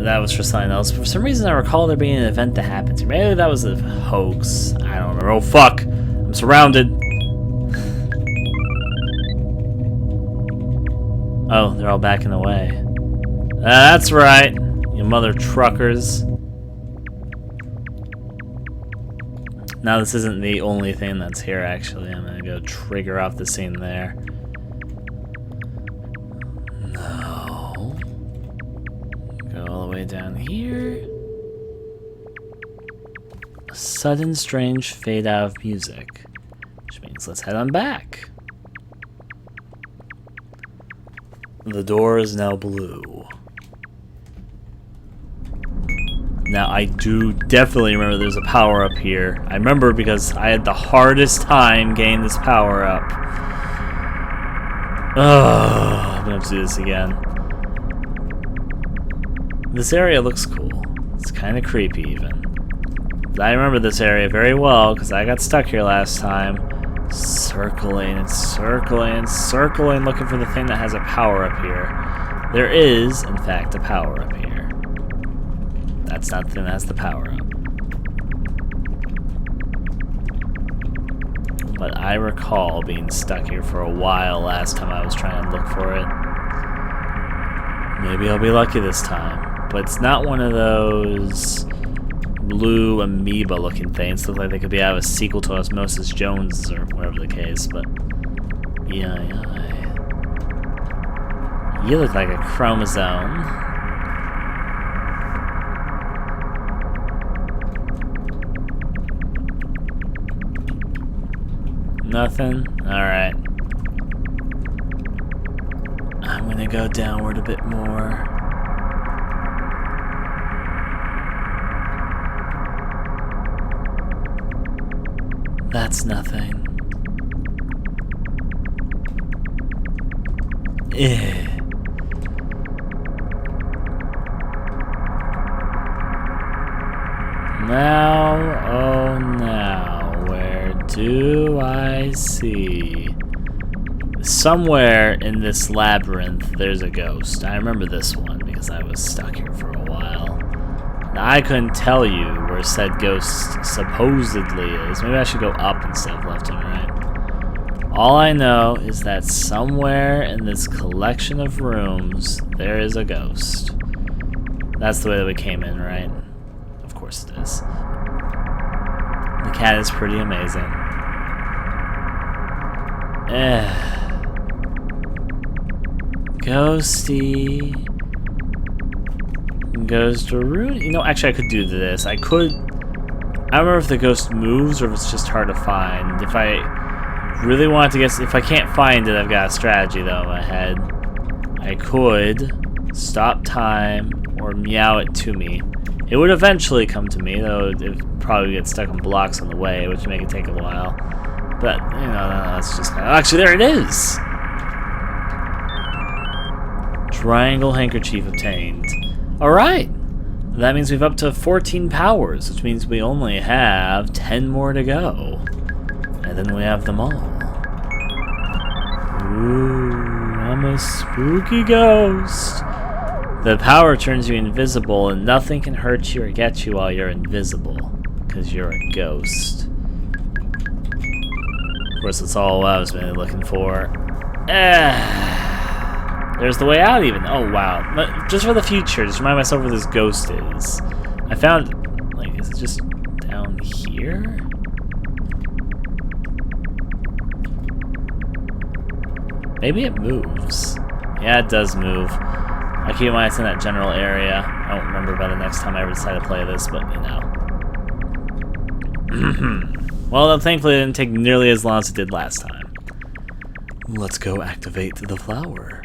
that was for something else. For some reason, I recall there being an event that happened to me. Maybe that was a hoax. I don't remember. Oh, fuck! I'm surrounded! Oh, they're all backing away. That's right, you mother truckers. Now, this isn't the only thing that's here, actually. I'm gonna go trigger off the scene there. No. Go all the way down here. A sudden, strange fade out of music. Which means let's head on back. The door is now blue. Now, I do definitely remember there's a power up here. I remember because I had the hardest time getting this power up. Oh, I'm gonna have to do this again. This area looks cool. It's kind of creepy, even. But I remember this area very well because I got stuck here last time. Circling and circling and circling, looking for the thing that has a power up here. There is, in fact, a power up here. That's not the thing that has the power up. But I recall being stuck here for a while last time I was trying to look for it. Maybe I'll be lucky this time. But it's not one of those blue amoeba looking things. Look like they could be out of a sequel to Osmosis Jones or whatever the case, but yeah. You look like a chromosome. Nothing? Alright. I'm gonna go downward a bit more. That's nothing. Now, oh now, where do I see? Somewhere in this labyrinth, there's a ghost. I remember this one because I was stuck here for a while. Now, I couldn't tell you where said ghost supposedly is. Maybe I should go up instead of left and right. All I know is that somewhere in this collection of rooms, there is a ghost. That's the way that we came in, right? Of course it is. The cat is pretty amazing. Ghosty. Ghost room. You know, actually I could do this. I don't remember if the ghost moves or if it's just hard to find. If I really wanted to guess, if I can't find it, I've got a strategy though in my head. I could stop time or meow it to me. It would eventually come to me, though it would probably get stuck on blocks on the way, which would make it take a while. But, you know, that's just kind of... Actually, there it is! Triangle handkerchief obtained. Alright! That means we've up to 14 powers, which means we only have 10 more to go. And then we have them all. Ooh, I'm a spooky ghost. The power turns you invisible, and nothing can hurt you or get you while you're invisible, because you're a ghost. Of course, that's all I was really looking for. There's the way out, even. Oh, wow. But just for the future, just remind myself where this ghost is. I found, like, is it just down here? Maybe it moves. Yeah, it does move. I keep in mind it's in that general area. I won't remember by the next time I ever decide to play this, but you know. Well, thankfully it didn't take nearly as long as it did last time. Let's go activate the flower.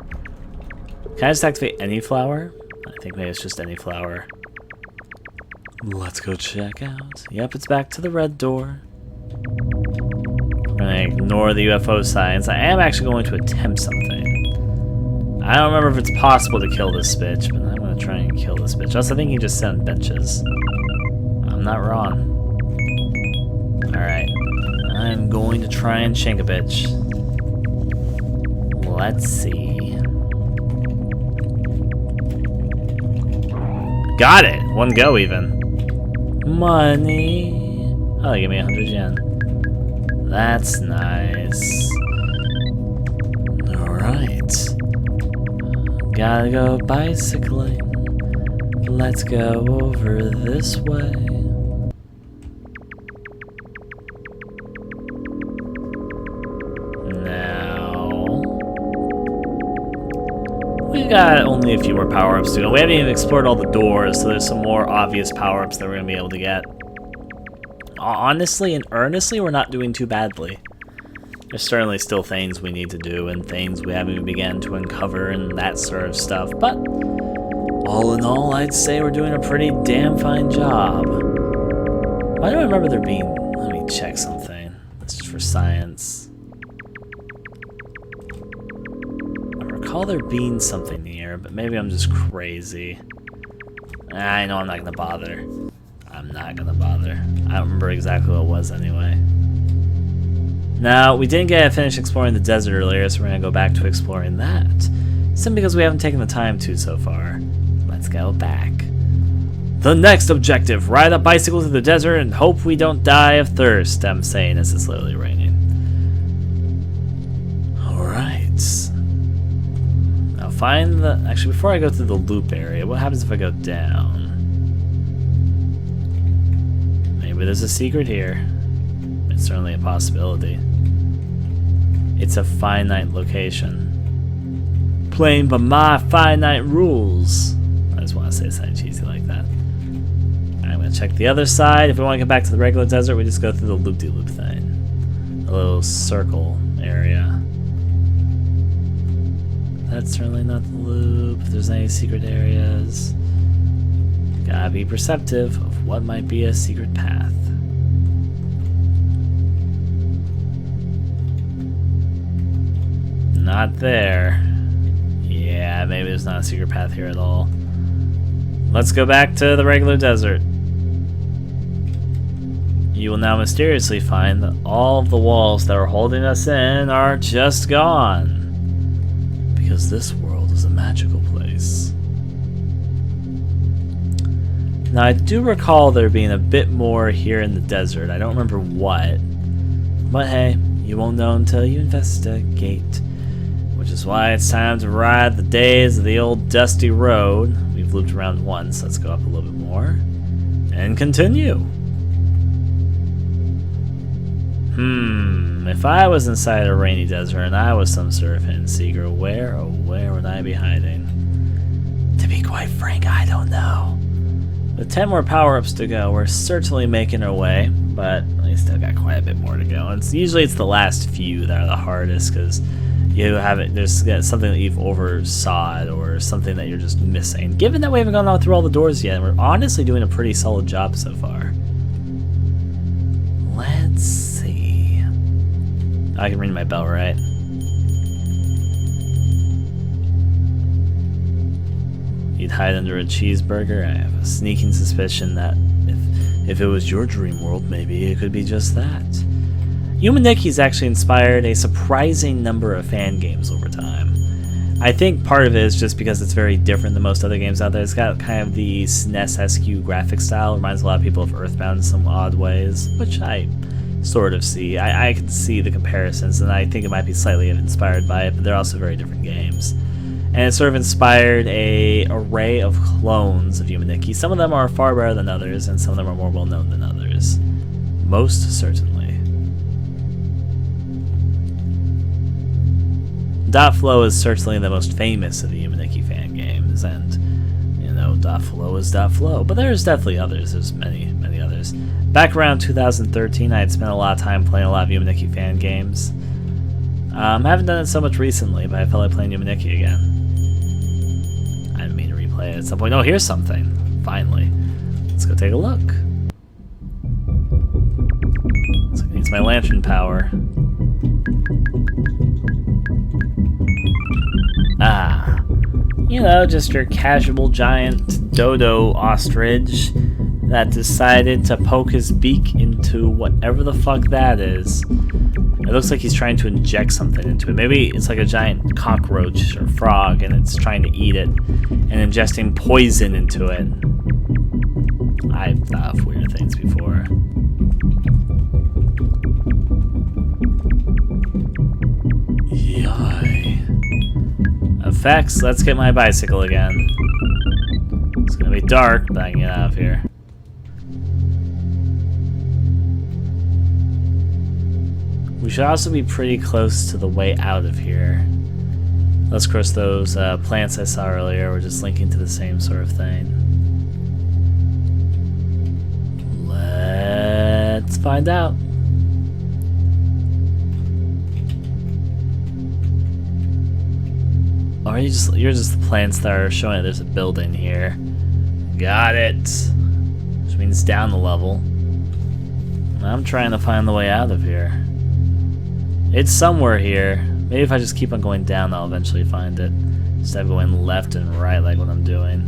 Can I just activate any flower? I think maybe it's just any flower. Let's go check out. Yep, it's back to the red door. I'm gonna ignore the UFO signs. I am actually going to attempt something. I don't remember if it's possible to kill this bitch, but I'm gonna try and kill this bitch. Also, I think you just sit on benches. I'm not wrong. Alright. I'm going to try and shank a bitch. Let's see. Got it! One go, even. Money! Oh, they gave me 100 yen. That's nice. Alright. Gotta go bicycling. Let's go over this way. We've got only a few more power-ups to go. We haven't even explored all the doors, so there's some more obvious power-ups that we're going to be able to get. Honestly and earnestly, we're not doing too badly. There's certainly still things we need to do and things we haven't even begun to uncover and that sort of stuff, but all in all, I'd say we're doing a pretty damn fine job. Why do I remember there being... Let me check something. This is for science. I recall there being something here, but maybe I'm just crazy. I know I'm not gonna bother. I'm not gonna bother. I don't remember exactly what it was anyway. Now, we didn't get to finish exploring the desert earlier, so we're gonna go back to exploring that. Simply because we haven't taken the time to so far. Let's go back. The next objective, ride a bicycle through the desert and hope we don't die of thirst, I'm saying as it's slowly raining. Alright. Now find the... Actually, before I go through the loop area, what happens if I go down? Maybe there's a secret here. It's certainly a possibility. It's a finite location. Playing by my finite rules. I just want to say something cheesy like that. I'm going to check the other side. If we want to get back to the regular desert, we just go through the loop-de-loop thing. A little circle area. That's certainly not the loop. If there's any secret areas, gotta be perceptive of what might be a secret path. Not there. Yeah, maybe there's not a secret path here at all. Let's go back to the regular desert. You will now mysteriously find that all of the walls that were holding us in are just gone. Because this world is a magical place. Now, I do recall there being a bit more here in the desert. I don't remember what. But hey, you won't know until you investigate. Which is why it's time to ride the days of the old dusty road. We've looped around once. Let's go up a little bit more. And continue. If I was inside a rainy desert and I was some sort of hidden secret, where, oh where would I be hiding? To be quite frank, I don't know. With 10 more power-ups to go, we're certainly making our way, but we still got quite a bit more to go. And usually it's the last few that are the hardest, because you haven't, there's something that you've oversaw or something that you're just missing. Given that we haven't gone through all the doors yet, we're honestly doing a pretty solid job so far. Let's see. I can ring my bell, right? You'd hide under a cheeseburger? I have a sneaking suspicion that if it was your dream world, maybe it could be just that. Yume Nikki's actually inspired a surprising number of fan games over time. I think part of it is just because it's very different than most other games out there. It's got kind of the SNES-esque graphic style. It reminds a lot of people of Earthbound in some odd ways, which I sort of see. I can see the comparisons, and I think it might be slightly inspired by it, but they're also very different games. And it sort of inspired an array of clones of Yume Nikki. Some of them are far better than others, and some of them are more well-known than others. Most certainly. .flow is certainly the most famous of the Yume Nikki fan games, and, you know, .flow is .flow. But there's definitely others. There's many, many others. Back around 2013, I had spent a lot of time playing a lot of Yume Nikki fan games. I haven't done it so much recently, but I felt like playing Yume Nikki again. I didn't mean to replay it at some point. Oh, here's something. Finally. Let's go take a look. So it needs my lantern power. Ah. You know, just your casual giant dodo ostrich that decided to poke his beak into whatever the fuck that is. It looks like he's trying to inject something into it. Maybe it's like a giant cockroach or frog and it's trying to eat it and ingesting poison into it. I've thought of weird things before. Yay. Effects, let's get my bicycle again. It's gonna be dark, but I can get out of here. We should also be pretty close to the way out of here. Let's cross those plants I saw earlier. We're just linking to the same sort of thing. Let's find out. Or you're just the plants that are showing there's a building here. Got it. Which means down the level. I'm trying to find the way out of here. It's somewhere here. Maybe if I just keep on going down, I'll eventually find it. Instead of going left and right like what I'm doing.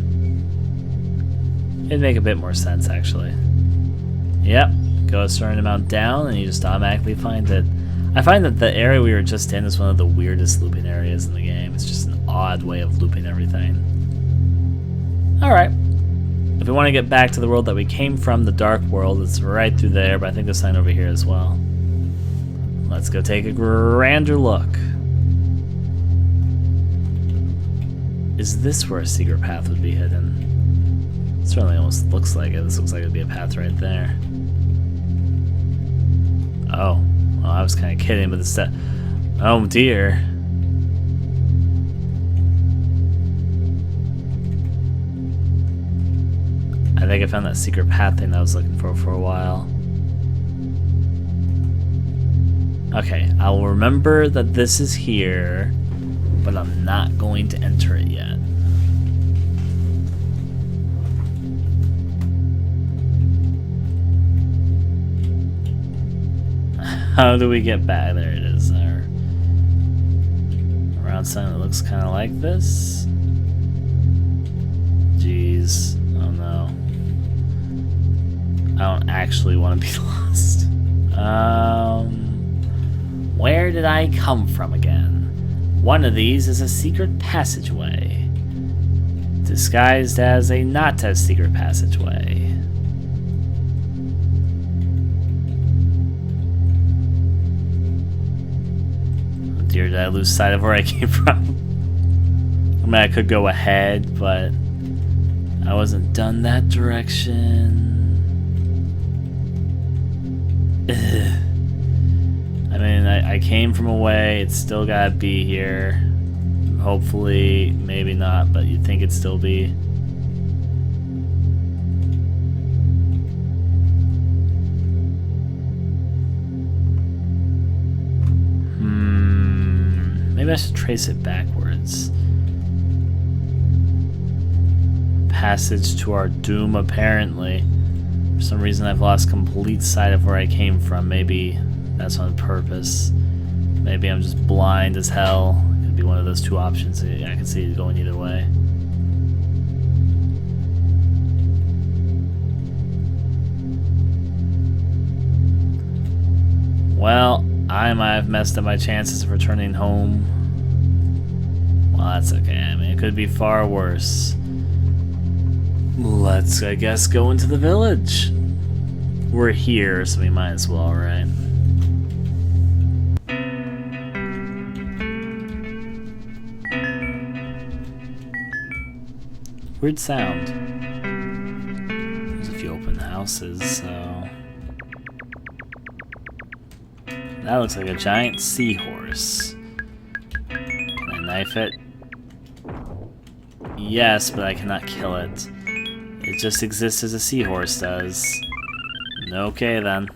It'd make a bit more sense, actually. Yep. Go a certain amount down, and you just automatically find it. I find that the area we were just in is one of the weirdest looping areas in the game. It's just an odd way of looping everything. Alright. If we want to get back to the world that we came from, the dark world, it's right through there, but I think there's a sign over here as well. Let's go take a grander look. Is this where a secret path would be hidden? It certainly almost looks like it. This looks like it'd be a path right there. Oh. Well, I was kind of kidding, but it's that. Oh dear. I think I found that secret path thing that I was looking for a while. Okay, I'll remember that this is here, but I'm not going to enter it yet. How do we get back? There it is. There. Around something that looks kind of like this. Jeez. Oh no. I don't actually want to be lost. Where did I come from again? One of these is a secret passageway, disguised as a not as secret passageway. Oh dear, did I lose sight of where I came from? I mean, I could go ahead, but I wasn't done that direction. Ugh. I mean, I came from away, it's still gotta be here. Hopefully, maybe not, but you'd think it'd still be. Maybe I should trace it backwards. Passage to our doom, apparently. For some reason, I've lost complete sight of where I came from. Maybe that's on purpose. Maybe I'm just blind as hell. Could be one of those two options. I can see it going either way. Well, I might have messed up my chances of returning home. Well, that's okay. I mean, it could be far worse. Let's, I guess, go into the village. We're here, so we might as well, right? Weird sound. There's a few open houses, so... That looks like a giant seahorse. Can I knife it? Yes, but I cannot kill it. It just exists as a seahorse does. Okay then.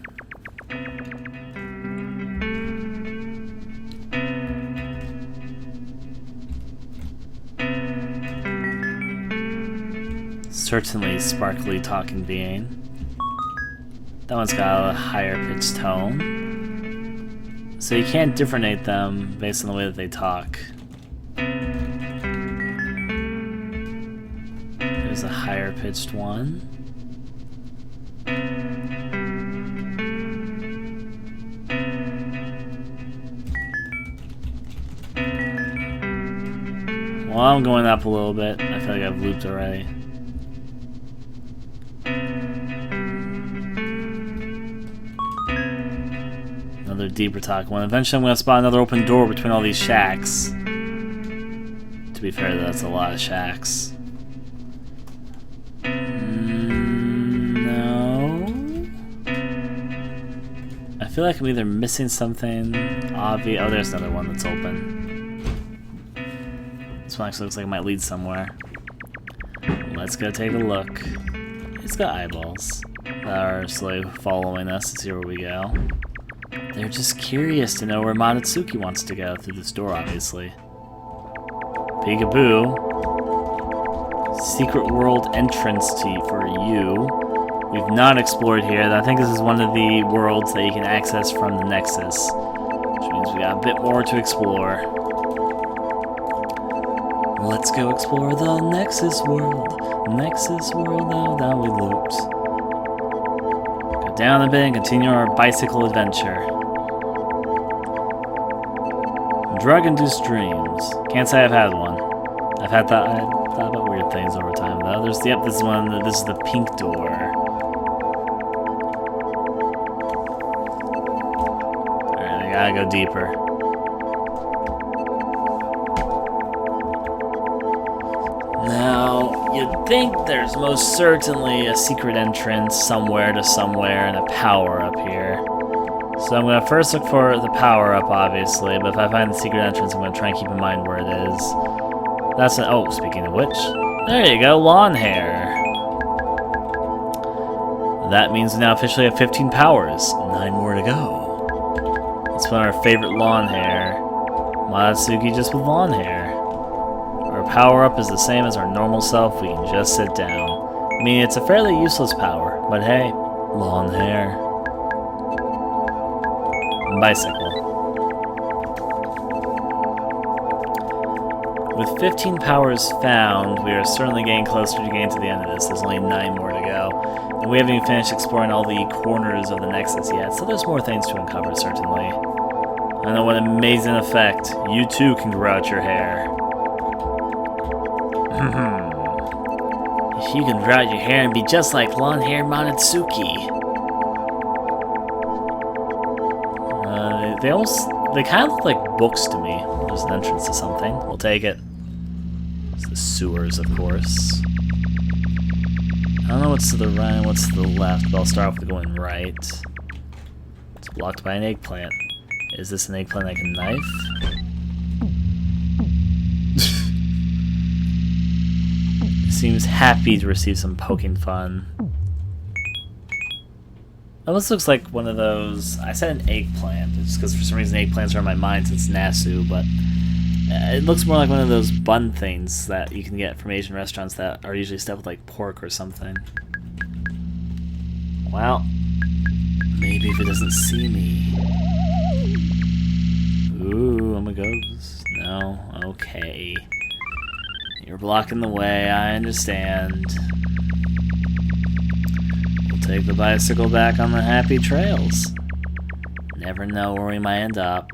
Certainly sparkly talking being. That one's got a higher pitched tone. So you can't differentiate them based on the way that they talk. There's a higher pitched one. Well, I'm going up a little bit. I feel like I've looped already. another deeper talk one. Eventually I'm going to spot another open door between all these shacks. To be fair, that's a lot of shacks. No. I feel like I'm either missing something obvious. Oh, there's another one that's open. This one actually looks like it might lead somewhere. Let's go take a look. It's got eyeballs that are slowly following us to see where we go. They're just curious to know where Monotsuki wants to go through this door, obviously. Peekaboo. Secret world entrance for you. We've not explored here. I think this is one of the worlds that you can access from the Nexus, which means we got a bit more to explore. Let's go explore the Nexus world. Nexus world, now down we looped. Go down a bit and continue our bicycle adventure. Drug-induced dreams. Can't say I've had one. I've thought about weird things over time though. This is one. This is the pink door. Alright, I gotta go deeper. Now, you'd think there's most certainly a secret entrance somewhere to somewhere and a power-up here. So I'm going to first look for the power-up, obviously, but if I find the secret entrance, I'm going to try and keep in mind where it is. That's an... Oh, speaking of which, there you go, lawn hair. That means we now officially have 15 powers. 9 more to go. Let's put our favorite lawn hair. Monotsuki just with lawn hair. Our power-up is the same as our normal self, we can just sit down. I mean, it's a fairly useless power, but hey, lawn hair. Bicycle. With 15 powers found, we are certainly getting closer to getting to the end of this. There's only 9 more to go. And we haven't even finished exploring all the corners of the Nexus yet, so there's more things to uncover, certainly. I know what an amazing effect. You too can grow out your hair. You can grow out your hair and be just like long-haired Monotsuki. They kind of look like books to me. There's an entrance to something. We'll take it. It's the sewers, of course. I don't know what's to the right and what's to the left, but I'll start off with going right. It's blocked by an eggplant. Is this an eggplant I can knife? Seems happy to receive some poking fun. Almost looks like one of those... I said an eggplant, just because for some reason eggplants are in my mind since Nasu, but it looks more like one of those bun things that you can get from Asian restaurants that are usually stuffed with like pork or something. Well, maybe if it doesn't see me. Ooh, I'm a ghost. No, okay. You're blocking the way, I understand. We'll take the bicycle back on the happy trails. Never know where we might end up.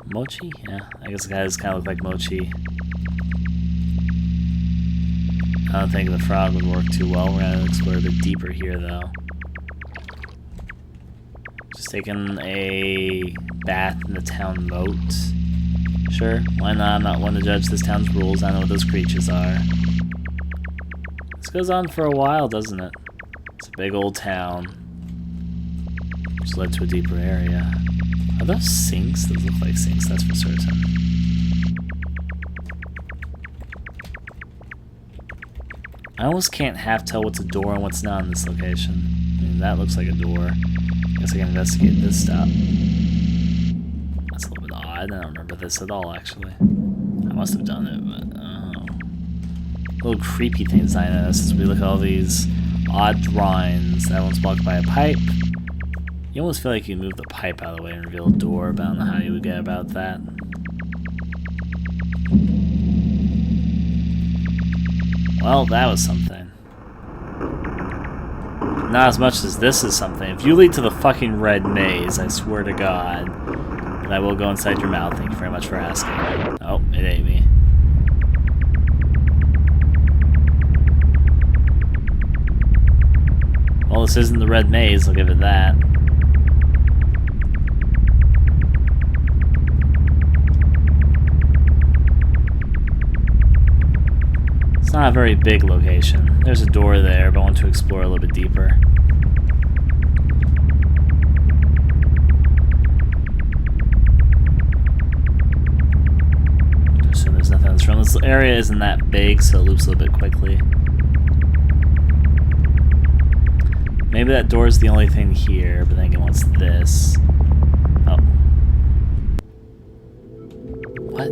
Mochi? Yeah, I guess the guys kind of look like Mochi. I don't think the frog would work too well. We're going to explore a bit deeper here, though. Just taking a bath in the town moat. Sure, why not? I'm not one to judge this town's rules. I know what those creatures are. This goes on for a while, doesn't it? It's a big old town. Which led to a deeper area. Are those sinks? Those look like sinks, that's for certain. I almost can't half tell what's a door and what's not in this location. I mean, that looks like a door. I guess I can investigate this stuff. That's a little bit odd. I don't remember this at all, actually. I must have done it, but little creepy things I noticed as we look at all these odd drawings. That one's blocked by a pipe. You almost feel like you move the pipe out of the way and reveal a door, but I don't know how you would get about that. Well, that was something. Not as much as this is something. If you lead to the fucking red maze, I swear to God, that I will go inside your mouth. Thank you very much for asking. Oh, it ate me. Well, this isn't the red maze, I'll give it that. not a very big location. There's a door there, but I want to explore a little bit deeper. I assume there's nothing in this room. This area isn't that big, so it loops a little bit quickly. Maybe that door is the only thing here, but then again, what's this? Oh. What?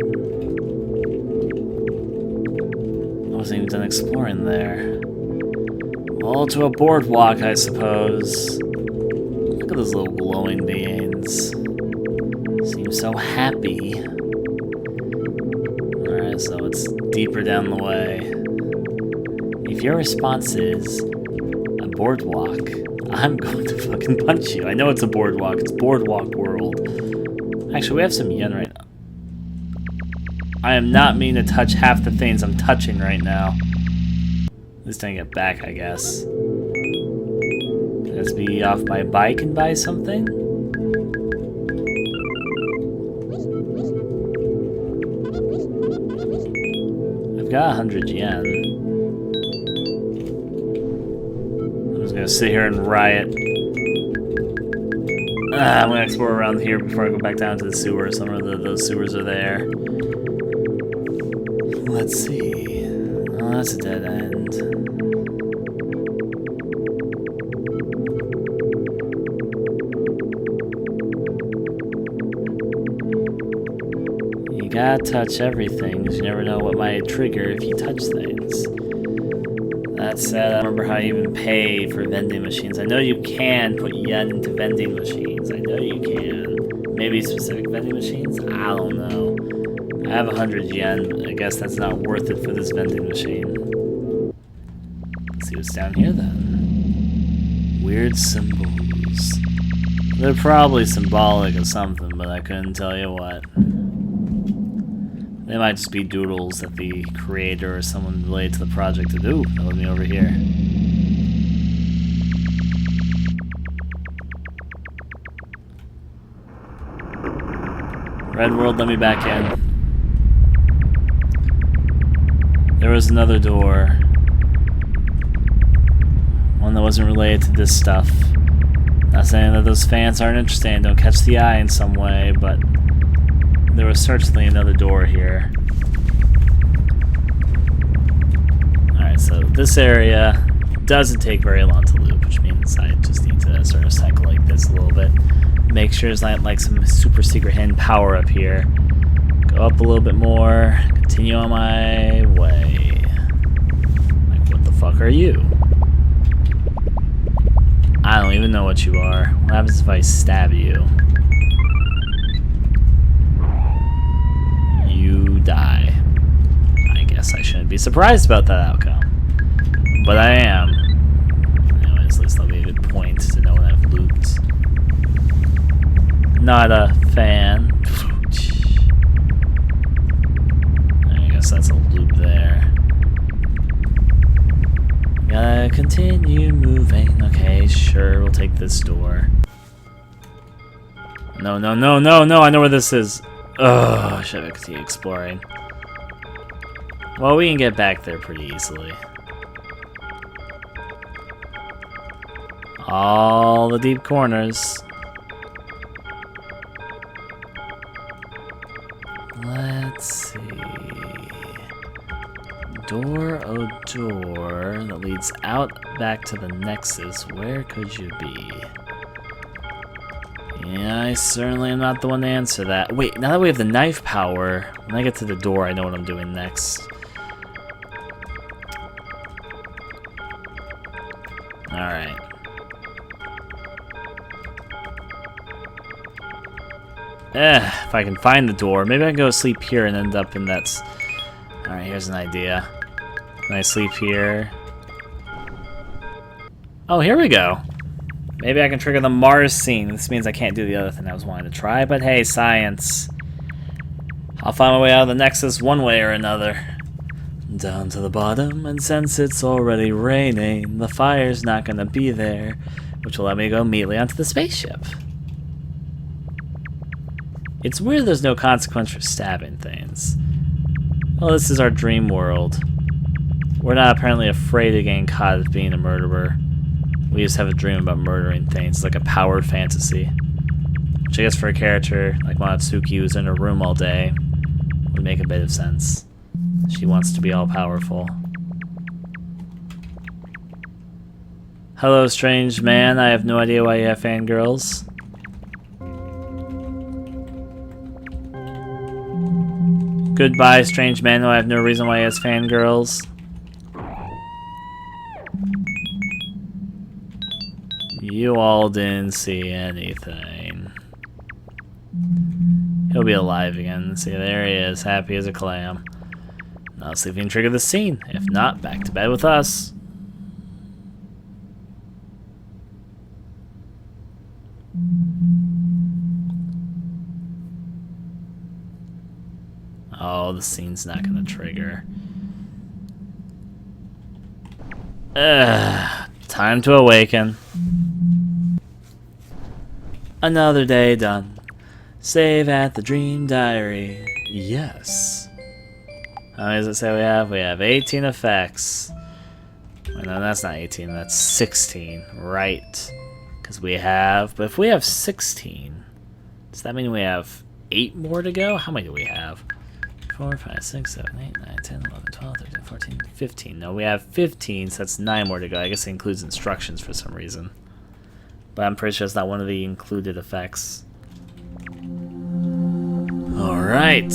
I wasn't even done exploring there. Well, to a boardwalk, I suppose. Look at those little glowing beings. Seem so happy. Alright, so it's deeper down the way. If your response is a boardwalk, I'm going to fucking punch you. I know it's a boardwalk. It's Boardwalk World. Actually, we have some yen right now. I am not meaning to touch half the things I'm touching right now. At least I get back, I guess. Can I be off my bike and buy something? I've got 100 yen. I'm just gonna sit here and riot. I'm gonna explore around here before I go back down to the sewer. Some of those sewers are there. Let's see. Oh, that's a dead end. You gotta touch everything, because you never know what might trigger if you touch things. That said, I don't remember how you even pay for vending machines. I know you can put yen into vending machines. I know you can. Maybe specific vending machines? I don't know. I have 100 yen. I guess that's not worth it for this vending machine. Let's see what's down here then. Weird symbols. They're probably symbolic of something, but I couldn't tell you what. They might just be doodles that the creator or someone related to the project did. Ooh, that led me over here. Red World, let me back in. There was another door. One that wasn't related to this stuff. Not saying that those fans aren't interesting, don't catch the eye in some way, but there was certainly another door here. Alright, so this area doesn't take very long to loop, which means I just need to sort of cycle like this a little bit. Make sure there's not like some super secret hidden power up here. Go up a little bit more, continue on my way. Like, what the fuck are you? I don't even know what you are. What happens if I stab you? You die. I guess I shouldn't be surprised about that outcome. But I am. Anyways, at least that'll be a good point to know when I've looped. Not a fan. I guess that's a loop there. Gotta continue moving. Okay, sure, we'll take this door. No, no, no, no, no, I know where this is. Ugh, should I continue exploring? Well, we can get back there pretty easily. All the deep corners. Let's see. Door, oh door, that leads out back to the Nexus. Where could you be? Yeah, I certainly am not the one to answer that. Wait, now that we have the knife power, when I get to the door, I know what I'm doing next. Alright. If I can find the door, maybe I can go sleep here and end up in that... Alright, here's an idea. Can I sleep here? Oh, here we go. Maybe I can trigger the Mars scene. This means I can't do the other thing I was wanting to try, but hey, science. I'll find my way out of the Nexus one way or another. Down to the bottom, and since it's already raining, the fire's not gonna be there, which will let me go immediately onto the spaceship. It's weird there's no consequence for stabbing things. Well, this is our dream world. We're not apparently afraid of getting caught as being a murderer. We just have a dream about murdering things. It's like a powered fantasy. Which I guess for a character like Monotsuki who's in her room all day would make a bit of sense. She wants to be all powerful. Hello, strange man. I have no idea why you have fangirls. Goodbye, strange man. I have no reason why he has fangirls. You all didn't see anything. He'll be alive again. See, there he is, happy as a clam. Now let's see if we can trigger the scene. If not, back to bed with us. Oh, the scene's not gonna trigger. Time to awaken. Another day done. Save at the dream diary. Yes. How many does it say we have? We have 18 effects. Well, no, that's not 18, that's 16. Right. Because we have... But if we have 16, does that mean we have 8 more to go? How many do we have? 4, 5, 6, 7, 8, 9, 10, 11, 12, 13, 14, 15. No, we have 15, so that's 9 more to go. I guess it includes instructions for some reason. But I'm pretty sure it's not one of the included effects. Alright,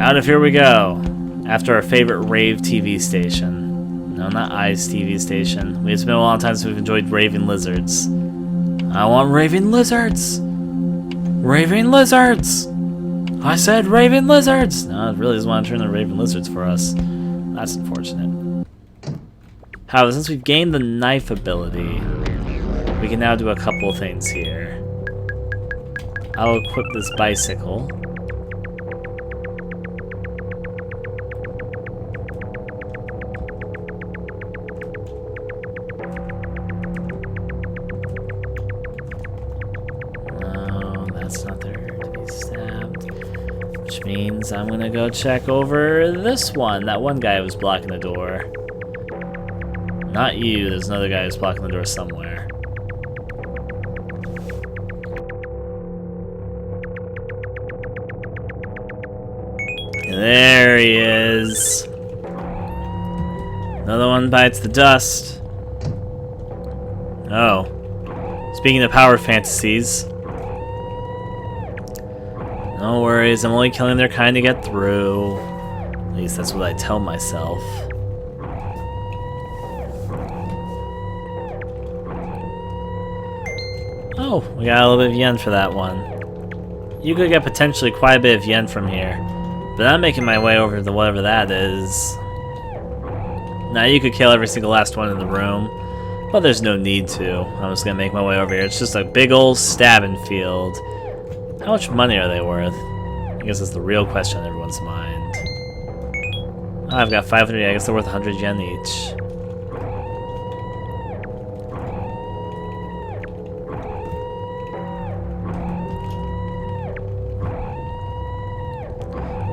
out of here we go. After our favorite rave TV station. No, not Ice TV station. It's been a long time since we've enjoyed raving lizards. I want raving lizards! Raving lizards! I said raving lizards! No, it really doesn't want to turn the raving lizards for us. That's unfortunate. However, since we've gained the knife ability, we can now do a couple things here. I'll equip this bicycle. No, that's not there to be stabbed. Which means I'm gonna go check over this one. That one guy was blocking the door. Not you, there's another guy who's blocking the door somewhere. There he is. Another one bites the dust. Oh. Speaking of power fantasies. No worries, I'm only killing their kind to get through. At least that's what I tell myself. Oh, we got a little bit of yen for that one. You could get potentially quite a bit of yen from here. But I'm making my way over to whatever that is. Now you could kill every single last one in the room, but there's no need to. I'm just gonna make my way over here. It's just a big old stabbing field. How much money are they worth? I guess that's the real question on everyone's mind. Oh, I've got 500, I guess they're worth 100 yen each.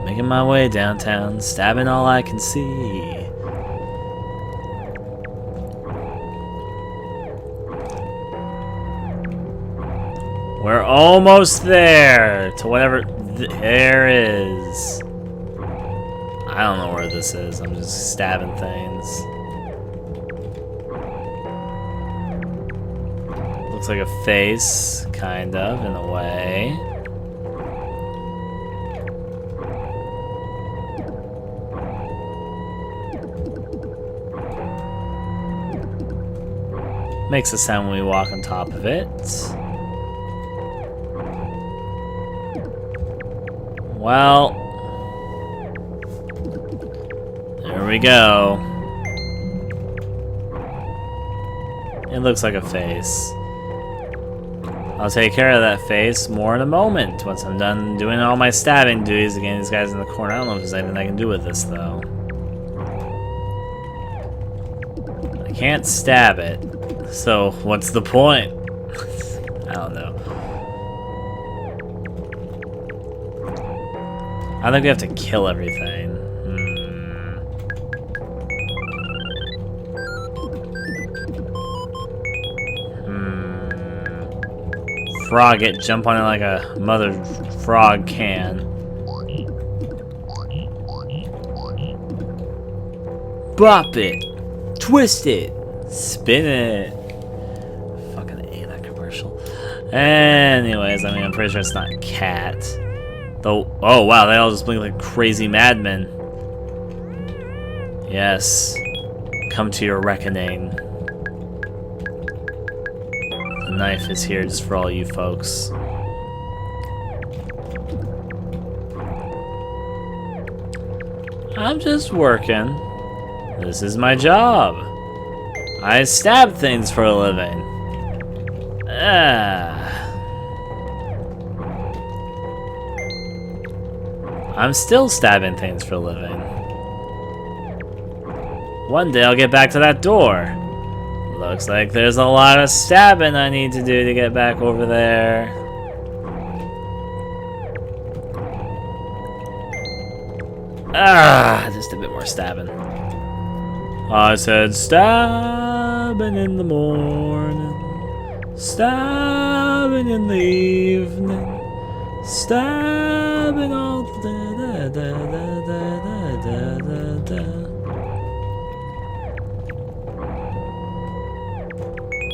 Making my way downtown, stabbing all I can see. We're almost there to whatever there is. I don't know where this is. I'm just stabbing things. Looks like a face, kind of, in a way. Makes a sound when we walk on top of it. Well, there we go. It looks like a face. I'll take care of that face more in a moment once I'm done doing all my stabbing duties against these guys in the corner. I don't know if there's anything I can do with this though. I can't stab it. So, what's the point? I don't know. I think we have to kill everything. frog it, jump on it like a mother frog can. Bop it! Twist it! Spin it! Fucking hate that commercial. Anyways, I mean, I'm pretty sure it's not cat. Though, oh wow, they all just blink like crazy madmen. Yes. Come to your reckoning. The knife is here just for all you folks. I'm just working. This is my job. I stab things for a living. I'm still stabbing things for a living. One day I'll get back to that door. Looks like there's a lot of stabbing I need to do to get back over there. Just a bit more stabbing. I said stabbing in the morning, stabbing in the evening, stabbing all the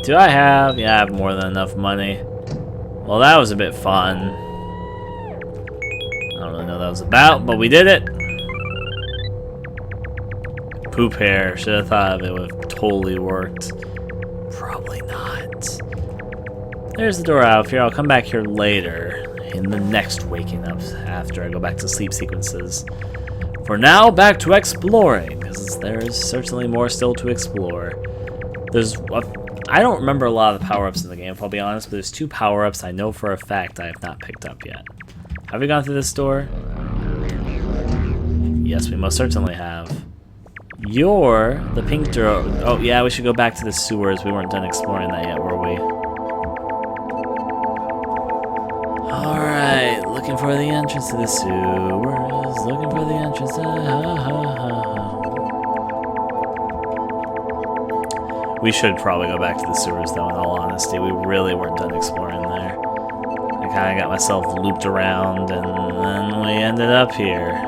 Do I have? Yeah, I have more than enough money. Well, that was a bit fun. I don't really know what that was about, but we did it. Poop hair. Should have thought of it. Would have totally worked. Probably not. There's the door out here. I'll come back here later in the next waking up after I go back to sleep sequences. For now, back to exploring, because there is certainly more still to explore. I don't remember a lot of the power-ups in the game, if I'll be honest, but there's 2 power-ups I know for a fact I have not picked up yet. Have we gone through this door? Yes, we most certainly have. You're the pink door. Oh, yeah, we should go back to the sewers. We weren't done exploring that yet, were we? Alright, looking for the entrance to the sewers. Looking for the entrance. We should probably go back to the sewers, though, in all honesty. We really weren't done exploring there. I kind of got myself looped around, and then we ended up here.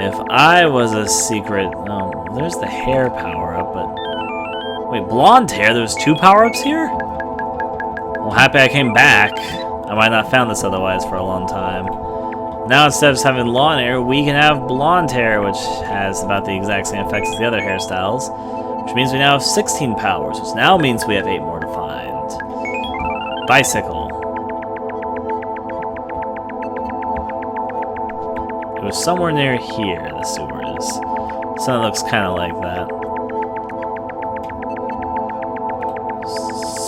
If I was a secret... Oh, there's the hair power-up, but... Wait, blonde hair? There's 2 power-ups here? Well, happy I came back. I might not have found this otherwise for a long time. Now, instead of just having long hair, we can have blonde hair, which has about the exact same effects as the other hairstyles. Which means we now have 16 powers, which now means we have 8 more to find. Bicycle. It was somewhere near here, the sewers. So it looks kind of like that.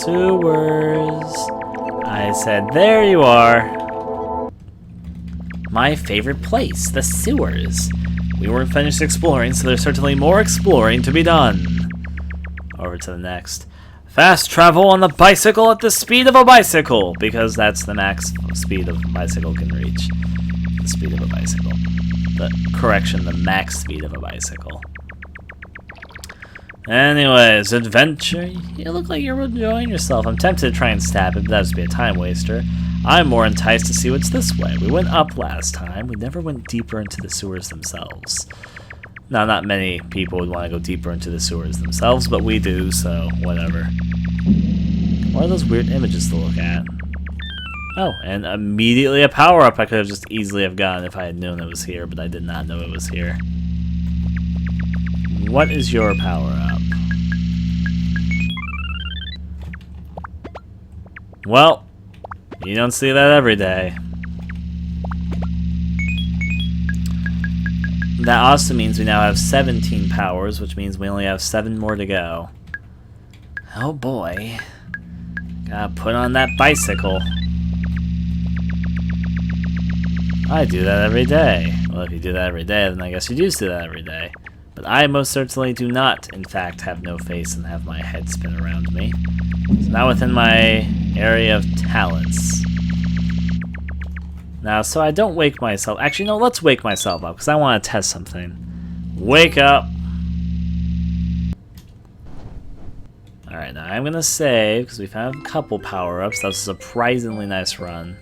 Sewers. I said, there you are. My favorite place, the sewers. We weren't finished exploring, so there's certainly more exploring to be done. Over to the next. Fast travel on the bicycle at the speed of a bicycle, because that's the max speed a bicycle can reach. The speed of a bicycle. The max speed of a bicycle. Anyways, adventure. You look like you're enjoying yourself. I'm tempted to try and stab it, but that would be a time waster. I'm more enticed to see what's this way. We went up last time. We never went deeper into the sewers themselves. Now, not many people would want to go deeper into the sewers themselves, but we do, so whatever. What are those weird images to look at? Oh, and immediately a power-up I could have just easily have gotten if I had known it was here, but I did not know it was here. What is your power-up? Well, you don't see that every day. That also means we now have 17 powers, which means we only have 7 more to go. Oh boy. Gotta put on that bicycle. I do that every day. Well, if you do that every day, then I guess you do do that every day. But I most certainly do not, in fact, have no face and have my head spin around me. It's not within my area of talents. Now, so I don't wake myself... Actually, no, let's wake myself up, because I want to test something. Wake up! Alright, now I'm gonna save, because we found a couple power-ups. That was a surprisingly nice run.